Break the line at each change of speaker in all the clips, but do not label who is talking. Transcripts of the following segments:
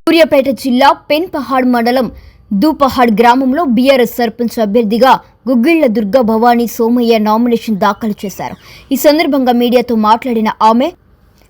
సూర్యాపేట జిల్లా పెన్పహాడ్ మండలం దూపహాడ్ గ్రామంలో బీఆర్ఎస్ సర్పంచ్ అభ్యర్థిగా గుగ్గిళ్ల దుర్గా భవానీ సోమయ్య నామినేషన్ దాఖలు చేశారు. ఈ సందర్భంగా మీడియాతో మాట్లాడిన ఆమె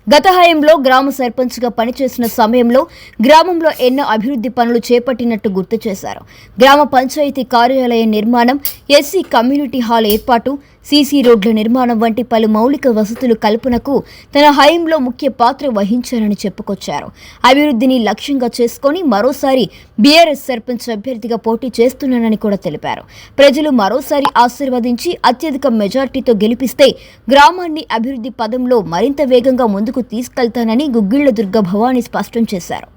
గత హయాంలో గ్రామ సర్పంచ్గా పనిచేసిన సమయంలో గ్రామంలో ఎన్నో అభివృద్ధి పనులు చేపట్టినట్టు గుర్తు చేశారు. గ్రామ పంచాయతీ కార్యాలయ నిర్మాణం, ఎస్సీ కమ్యూనిటీ హాల్ ఏర్పాటు, సీసీ రోడ్ల నిర్మాణం వంటి పలు మౌలిక వసతులు కల్పనకు తన హయాంలో ముఖ్య పాత్ర వహించారని చెప్పుకొచ్చారు. అభివృద్ధిని లక్ష్యంగా చేసుకుని మరోసారి బీఆర్ఎస్ సర్పంచ్ అభ్యర్థిగా పోటీ చేస్తున్నానని కూడా తెలిపారు. ప్రజలు మరోసారి ఆశీర్వదించి అత్యధిక మెజార్టీతో గెలిపిస్తే గ్రామాన్ని అభివృద్ధి పదంలో మరింత వేగంగా ముందుకు తీసుకెళ్తానని గుగ్గిళ్ల దుర్గా భవానీ స్పష్టం చేశారు.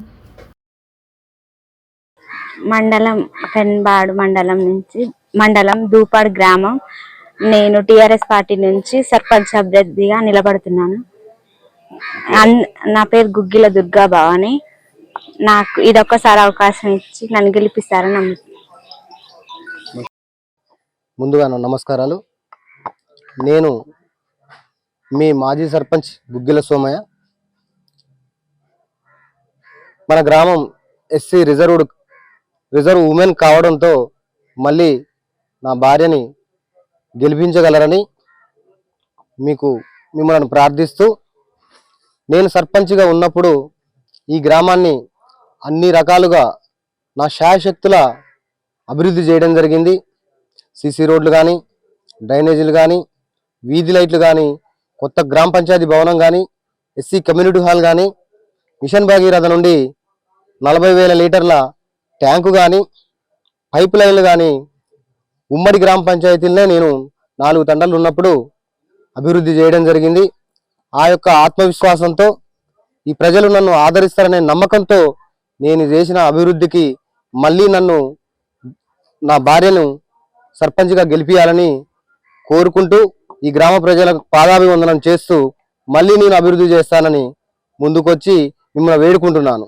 మండలం పెన్బాడు మండలం దూపాడు గ్రామం. నేను టిఆర్ఎస్ పార్టీ నుంచి సర్పంచ్ అభ్యర్థిగా నిలబడుతున్నాను. నా పేరు గుగ్గిల దుర్గా భవాని. నాకు ఇదొక్కసారి అవకాశం ఇచ్చి నన్ను గెలిపిస్తారని నమ్ముతున్నాను.
ముందుగా నమస్కారాలు. నేను మీ మాజీ సర్పంచ్ గుగ్గిల సోమయ్య. మన గ్రామం ఎస్సీ రిజర్వ్ ఉమెన్ కావడంతో మళ్ళీ నా భార్యని గెలిపించగలరని మిమ్మల్ని ప్రార్థిస్తూ, నేను సర్పంచ్గా ఉన్నప్పుడు ఈ గ్రామాన్ని అన్ని రకాలుగా నా శాయశక్తుల అభివృద్ధి చేయడం జరిగింది. సీసీ రోడ్లు కానీ, డ్రైనేజీలు కానీ, వీధి లైట్లు కానీ, కొత్త గ్రామ పంచాయతీ భవనం కానీ, ఎస్సీ కమ్యూనిటీ హాల్ కానీ, మిషన్ భాగీరథ నుండి 40,000 లీటర్ల ట్యాంకు కానీ, పైప్ లైన్లు కానీ ఉమ్మడి గ్రామ పంచాయతీలనే నేను 4 తండాలు ఉన్నప్పుడు అభివృద్ధి చేయడం జరిగింది. ఆ యొక్క ఆత్మవిశ్వాసంతో, ఈ ప్రజలు నన్ను ఆదరిస్తారనే నమ్మకంతో నేను చేసిన అభివృద్ధికి మళ్ళీ నా భార్యను సర్పంచ్గా గెలిపియాలని కోరుకుంటూ, ఈ గ్రామ ప్రజలకు పాదాభివందనం చేస్తూ మళ్ళీ నేను అభివృద్ధి చేస్తానని ముందుకొచ్చి మిమ్మల్ని వేడుకుంటున్నాను.